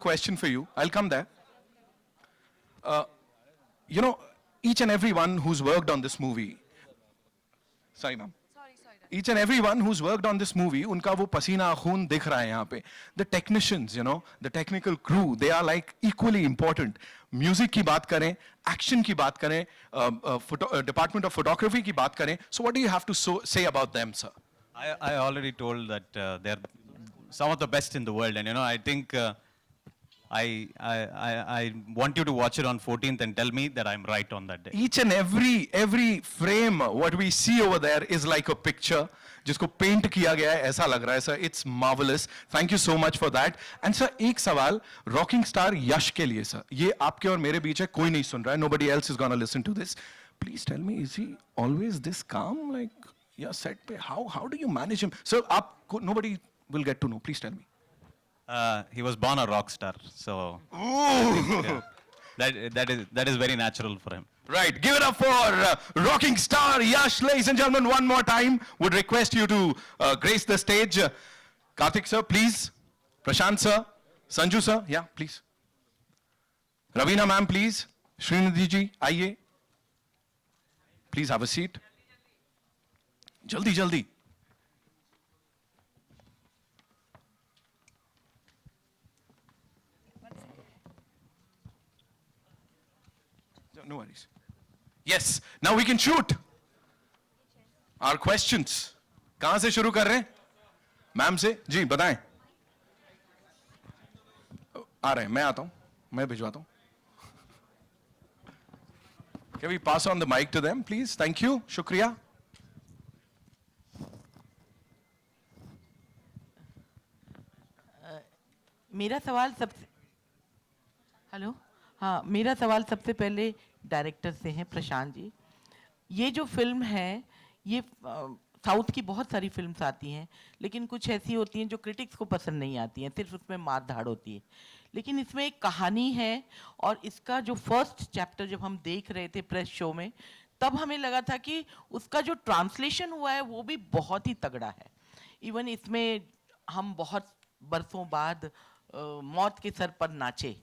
question for you. I'll come there. Uh, you know, each and everyone who's worked on this movie. Sorry, ma'am. Each and everyone who's worked on this movie, उनका वो पसीना खून दिख रहा है यहाँ पे. The technicians, you know, the technical crew, they are like equally important. Music की बात करें, action की बात करें, department of photography की बात करें. So what do you have to say about them, sir? I already told that they're some of the best in the world, and I think I want you to watch it on 14th and tell me that I'm right on that day. Each and every frame, what we see over there is like a picture, जिसको paint किया गया है ऐसा लग रहा है, sir. It's marvelous. Thank you so much for that. And sir, एक सवाल rocking star यश के लिए, sir. ये आपके और मेरे बीच है, कोई नहीं सुन रहा है. Nobody else is gonna listen to this. Please tell me, is he always this calm, like yeah, set पे? How do you manage him, sir? Nobody will get to know. Please tell me. He was born a rock star, so yeah, that is very natural for him. Right, give it up for rocking star Yash, ladies and gentlemen, one more time. Would request you to grace the stage. Karthik sir, please. Prashant sir, Sanju sir, yeah, please. Ravina ma'am, please. Srinidhi ji, आइए. Please have a seat. Jaldi, jaldi. No worries. Yes, now we can shoot. Our questions. कहाँ से शुरू कर रहे हैं? Ma'am से? जी, बताएं. आ रहे हैं, मैं आता हूं, मैं भिजवाता हूं. Can we pass on the mic to them, please? Thank you. शुक्रिया. मेरा सवाल सबसे हेलो हाँ मेरा सवाल सबसे पहले डायरेक्टर से है, प्रशांत जी. ये जो फिल्म है, ये साउथ की बहुत सारी फिल्म्स आती हैं, लेकिन कुछ ऐसी होती हैं जो क्रिटिक्स को पसंद नहीं आती हैं, सिर्फ उसमें मार धाड़ होती है. लेकिन इसमें एक कहानी है, और इसका जो फर्स्ट चैप्टर जब हम देख रहे थे प्रेस शो में, तब हमें लगा था कि उसका जो ट्रांसलेशन हुआ है वो भी बहुत ही तगड़ा है. इवन इसमें हम बहुत बरसों बाद मौत के सर पर नाचे.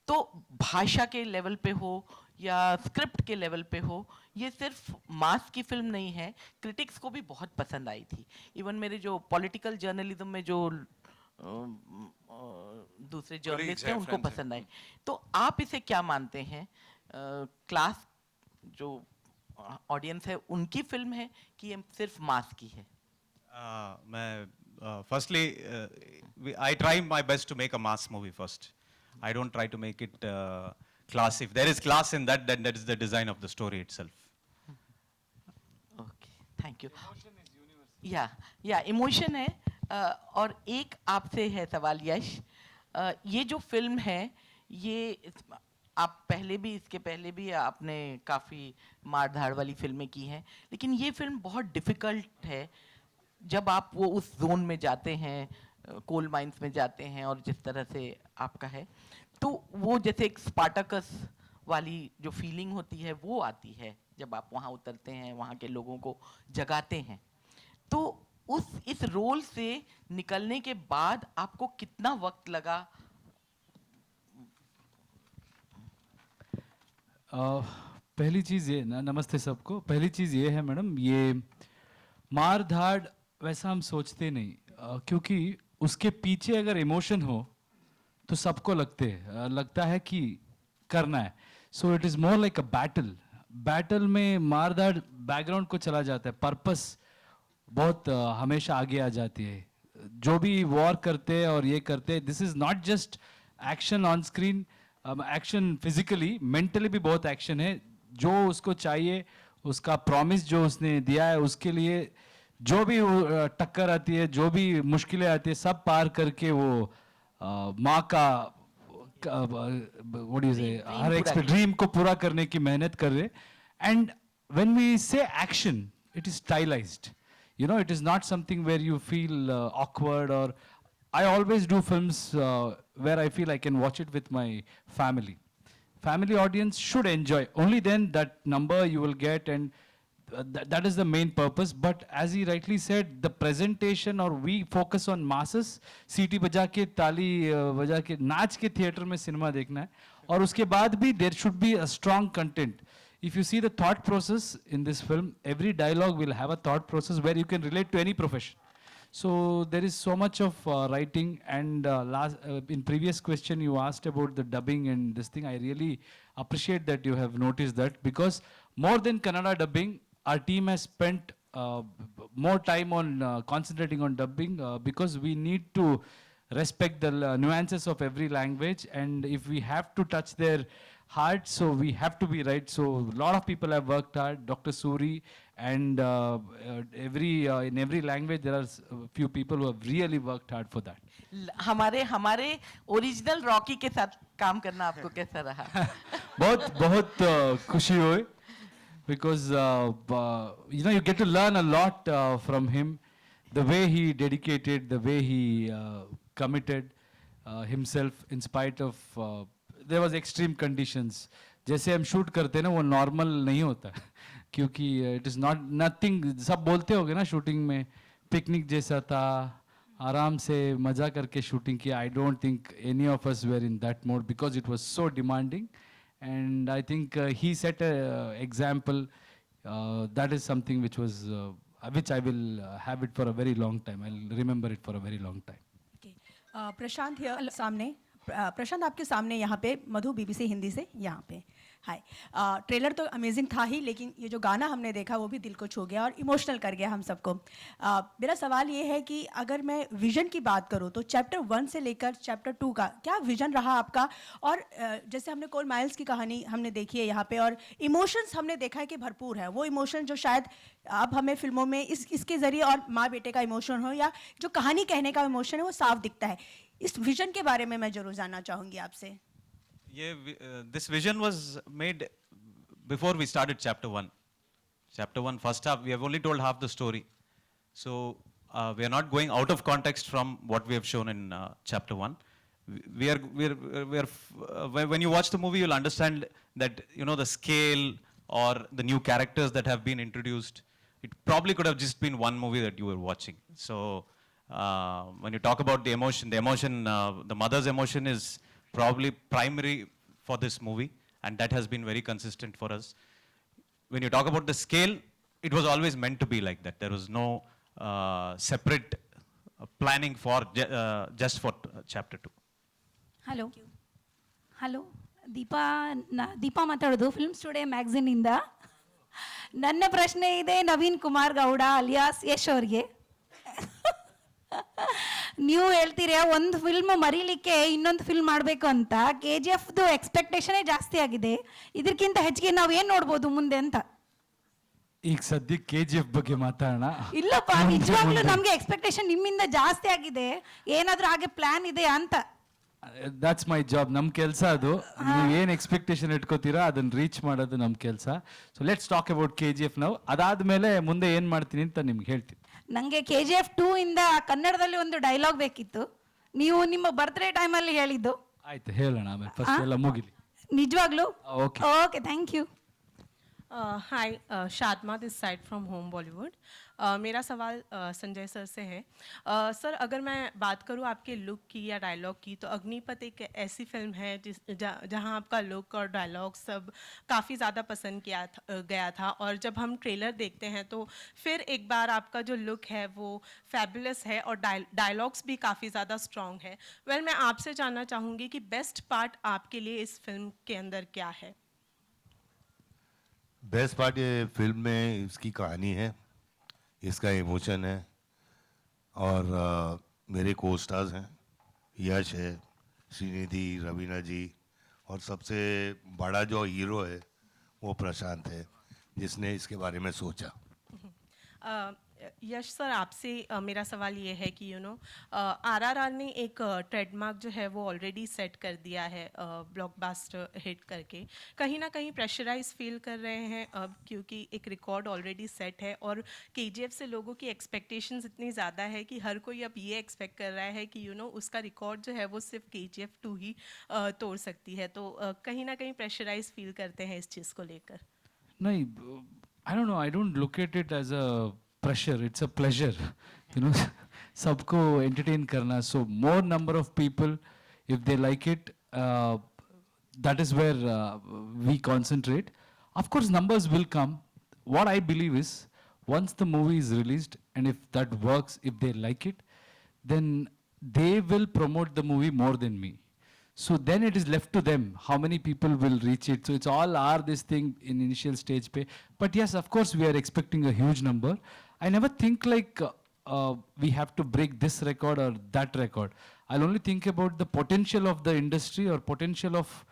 तो भाषा के लेवल पे हो या स्क्रिप्ट के लेवल पे हो, ये सिर्फ मास की फिल्म नहीं है, क्रिटिक्स को भी बहुत पसंद आई थी. इवन मेरे जो पॉलिटिकल जर्नलिज्म में जो दूसरे जर्नलिस्ट हैं उनको पसंद आई. तो आप इसे क्या मानते हैं, क्लास जो ऑडियंस है उनकी फिल्म है कि ये सिर्फ मास की है? Firstly, I try my best to make a mass movie first. I don't try to make it class. If there is class in that, then that is the design of the story itself. Okay, thank you. Emotion is universal. Yeah, emotion है. और एक आपसे है सवाल यश. ये जो film है, ये आप इसके पहले भी आपने काफ़ी मार धाड़ वाली फिल्में की हैं, लेकिन ये फिल्म बहुत डिफ़िकल्ट है. जब आप वो उस जोन में जाते हैं, कोल माइंस में जाते हैं, और जिस तरह से आपका है, तो वो जैसे एक स्पार्टकस वाली जो फीलिंग होती है वो आती है जब आप वहाँ उतरते हैं, वहाँ के लोगों को जगाते हैं. तो इस रोल से निकलने के बाद आपको कितना वक्त लगा? पहली चीज़ ये नमस्ते सबको. पहली चीज़ ये है मैडम, ये मार धाड़ वैसा हम सोचते नहीं, क्योंकि उसके पीछे अगर इमोशन हो तो सबको लगता है कि करना है. So it is more like a battle में मार धाड़ बैकग्राउंड को चला जाता है, पर्पस बहुत हमेशा आगे आ जाती है. जो भी वॉर करते हैं और ये करते हैं, this is not just action on screen, action physically, mentally भी बहुत एक्शन है. जो उसको चाहिए, उसका प्रॉमिस जो उसने दिया है, उसके लिए जो भी टक्कर आती है, जो भी मुश्किलें आती है, सब पार करके वो माँ का हर एक ड्रीम को पूरा करने की मेहनत कर रहे. एंड व्हेन वी से action, it is stylised, you know, it is not something where you feel awkward. Or I always do films where I feel I can watch it with my family. Family audience should enjoy, only then that number you will get. And that is the main purpose. But as he rightly said, the presentation, or we focus on masses, सीटी बजा के ताली बजा के नाच के theatre में cinema देखना है, और उसके बाद भी there should be a strong content. If you see the thought process in this film, every dialogue will have a thought process where you can relate to any profession. So there is so much of writing, and in previous question you asked about the dubbing and this thing. I really appreciate that you have noticed that, because more than Kannada dubbing, our team has spent more time on concentrating on dubbing, because we need to respect the nuances of every language, and if we have to touch their heart, so we have to be right. So a lot of people have worked hard, Dr. Suri, and in every language there are a few people who have really worked hard for that. हमारे original Rocky के साथ काम करना आपको कैसा रहा? बहुत बहुत खुशी हुई, because you get to learn a lot from him, the way he dedicated, the way he committed himself in spite of there was extreme conditions. जैसे हम शूट करते हैं ना, वो नॉर्मल नहीं होता क्योंकि इट इज नॉट नथिंग. सब बोलते होगे ना शूटिंग में पिकनिक जैसा था, आराम से मजा करके शूटिंग किया. I don't think any of us were in that mode, because it was so demanding, and I think he set a example. That is something which was which I will have it for a very long time. I'll remember it for a very long time. Okay. Prashant here सामने. प्रशांत आपके सामने यहाँ पे मधु BBC Hindi से यहाँ पे. हाय. Trailer तो amazing था ही, लेकिन ये जो गाना हमने देखा वो भी दिल को छू गया और इमोशनल कर गया हम सबको. मेरा सवाल ये है कि अगर मैं विजन की बात करूँ तो चैप्टर 1 से लेकर चैप्टर 2 का क्या विजन रहा आपका? और जैसे हमने कोल माइल्स की कहानी हमने देखी है यहाँ पे, और इमोशंस हमने देखा है कि भरपूर है. वो इमोशन जो शायद अब हमें फिल्मों में इसके ज़रिए, और माँ बेटे का इमोशन हो या जो कहानी कहने का इमोशन है, वो साफ दिखता है. इस विजन के बारे में मैं जरूर जानना चाहूँगी आपसे. This vision was made before we started chapter 1. Chapter 1, first half, we have only told half the story. So we are not going out of context from what we have shown in chapter 1. When you watch the movie, you'll understand that, the scale or the new characters that have been introduced, it probably could have just been one movie that you were watching. So when you talk about the emotion, the mother's emotion is probably primary for this movie, and that has been very consistent for us. When you talk about the scale, it was always meant to be like that. There was no separate planning for just for chapter 2. Hello Deepa ಮಾತಾಡೋದು films today ಮ್ಯಾಗಝೀನಿಂದ. ನನ್ನ ಪ್ರಶ್ನೆ ಇದೆ Naveen Kumar Gowda alias Yash ಅವ್ರಿಗೆ. ನೀವು ಹೇಳ್ತೀರಾ ಒಂದು film ಮರೀಲಿಕ್ಕೆ ಇನ್ನೊಂದು film ಮಾಡಬೇಕು ಅಂತ. KGFದು ಎಕ್ಸ್ಪೆಕ್ಟೇಷನೇ ಜಾಸ್ತಿ ಆಗಿದೆ, ಇದಕ್ಕಿಂತ ಹೆಚ್ಚಿಗೆ ನಾವು ಏನು ನೋಡ್ಬೋದು ಮುಂದೆ ಅಂತ. ಈಗ ಸದ್ಯಕ್ಕೆ KGF ಬಗ್ಗೆ ಮಾತಾಡೋಣ. ಇಲ್ಲಪ್ಪ, ನಿಜವಾಗ್ಲೂ ನಮಗೆ ಎಕ್ಸ್ಪೆಕ್ಟೇಷನ್ ನಿಮ್ಮಿಂದ ಜಾಸ್ತಿ ಆಗಿದೆ. ಏನಾದರೂ ಹಾಗೆ ಪ್ಲಾನ್ ಇದೆ ಅಂತ. That's my job. ನಮ್ಮ ಕೆಲಸ ಅದು. ನೀವು ಏನು ಎಕ್ಸ್ಪೆಕ್ಟೇಷನ್ ಇಟ್ಕೋತೀರಾ ಅದನ್ನ ರೀಚ್ ಮಾಡೋದು ನಮ್ಮ ಕೆಲಸ. So let's talk about KGF ನಾವು. ಅದಾದ್ಮೇಲೆ ಮುಂದೆ ಏನು ಮಾಡ್ತೀನಿ ಅಂತ ನಿಮ್ಗೆ ಹೇಳ್ತೀನಿ. ನನಗೆ KGF 2 ಇಂದ ಕನ್ನಡದಲ್ಲಿ ಒಂದು ಡೈಲಾಗ್ ಬೇಕಿತ್ತು. ನೀವು ನಿಮ್ಮ ಬರ್ತ್ಡೇ ಟೈಮಲ್ಲಿ ಹೇಳಿದ್ದು. ಆಯ್ತು, ಹೇಳೋಣ ಆಮೇಲೆ. ಫಸ್ಟ್ ಎಲ್ಲ ಮುಗಿಲಿ. ನಿಜವಾಗ್ಲೂ? Okay okay, thank you. Hi, Shadma this side from home Bollywood. मेरा सवाल संजय सर से है. सर, अगर मैं बात करूं आपके लुक की या डायलॉग की, तो अग्निपथ एक ऐसी फिल्म है जहां आपका लुक और डायलॉग सब काफ़ी ज़्यादा पसंद गया था. और जब हम ट्रेलर देखते हैं तो फिर एक बार आपका जो लुक है वो फैबुलस है और डायलॉग्स भी काफ़ी ज़्यादा स्ट्रॉन्ग है. वेल, मैं आपसे जानना चाहूँगी कि बेस्ट पार्ट आपके लिए इस फिल्म के अंदर क्या है? बेस्ट पार्ट ये फिल्म में इसकी कहानी है, इसका इमोशन है, और मेरे को स्टार्स हैं, यश है, श्रीनिधि, रवीना जी, और सबसे बड़ा जो हीरो है वो प्रशांत है, जिसने इसके बारे में सोचा. यश सर, आपसे मेरा सवाल ये है कि RRR ने एक ट्रेडमार्क जो है वो ऑलरेडी सेट कर दिया है ब्लॉकबस्टर हिट करके. कहीं ना कहीं प्रेशराइज फील कर रहे हैं अब, क्योंकि एक रिकॉर्ड ऑलरेडी सेट है और KGF से लोगों की एक्सपेक्टेशंस इतनी ज़्यादा है कि हर कोई अब ये एक्सपेक्ट कर रहा है कि उसका रिकॉर्ड जो है वो सिर्फ KGF 2 ही तोड़ सकती है. तो कहीं ना कहीं प्रेशराइज फील करते हैं इस चीज़ को लेकर? नहीं, I don't know. I don't look at it as a pressure. It's a pleasure. You know, सबको entertain करना. So more number of people, if they like it, that is where we concentrate. Of course, numbers will come. What I believe is, once the movie is released, and if that works, if they like it, then they will promote the movie more than me. So then it is left to them how many people will reach it. So it's all our this thing in initial stage pay. But yes, of course, we are expecting a huge number. I never think like we have to break this record or that record. I'll only think about the potential of the industry or potential of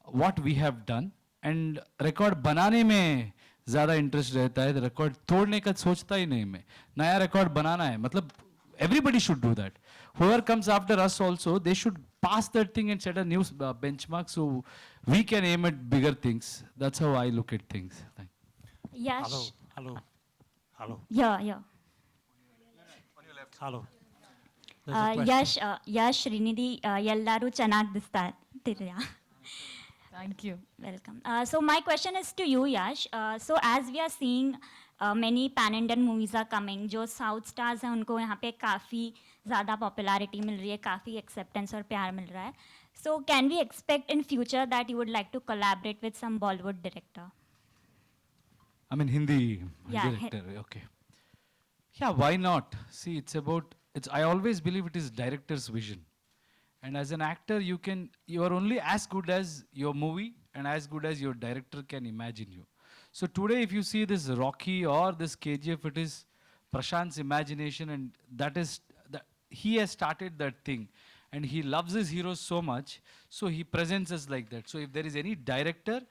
what we have done. And record बनाने में ज़्यादा interest रहता है. Record तोड़ने का सोचता ही नहीं मैं. नया record बनाना है. मतलब everybody should do that. Whoever comes after us also, they should pass that thing and set a new benchmark so we can aim at bigger things. That's how I look at things. Thank you. Yash. Hello. Yeah. Hello. Yash, Srinidhi, Yellaru Chanag Distar. Thank you. Welcome. So my question is to you, Yash. So as we are seeing many pan-Indian movies are coming, जो South stars हैं उनको यहाँ पे काफ़ी ज़्यादा popularity मिल रही है, काफ़ी acceptance और प्यार मिल रहा है. So can we expect in future that you would like to collaborate with some Bollywood director? I mean Hindi Yeah, director. Okay. Yeah, why not? See, it's about. I always believe it is director's vision. And as an actor, you are only as good as your movie and as good as your director can imagine you. So today, if you see this Rocky or this KGF, it is Prashant's imagination, and he has started that thing. And he loves his heroes so much, so he presents us like that. So if there is any director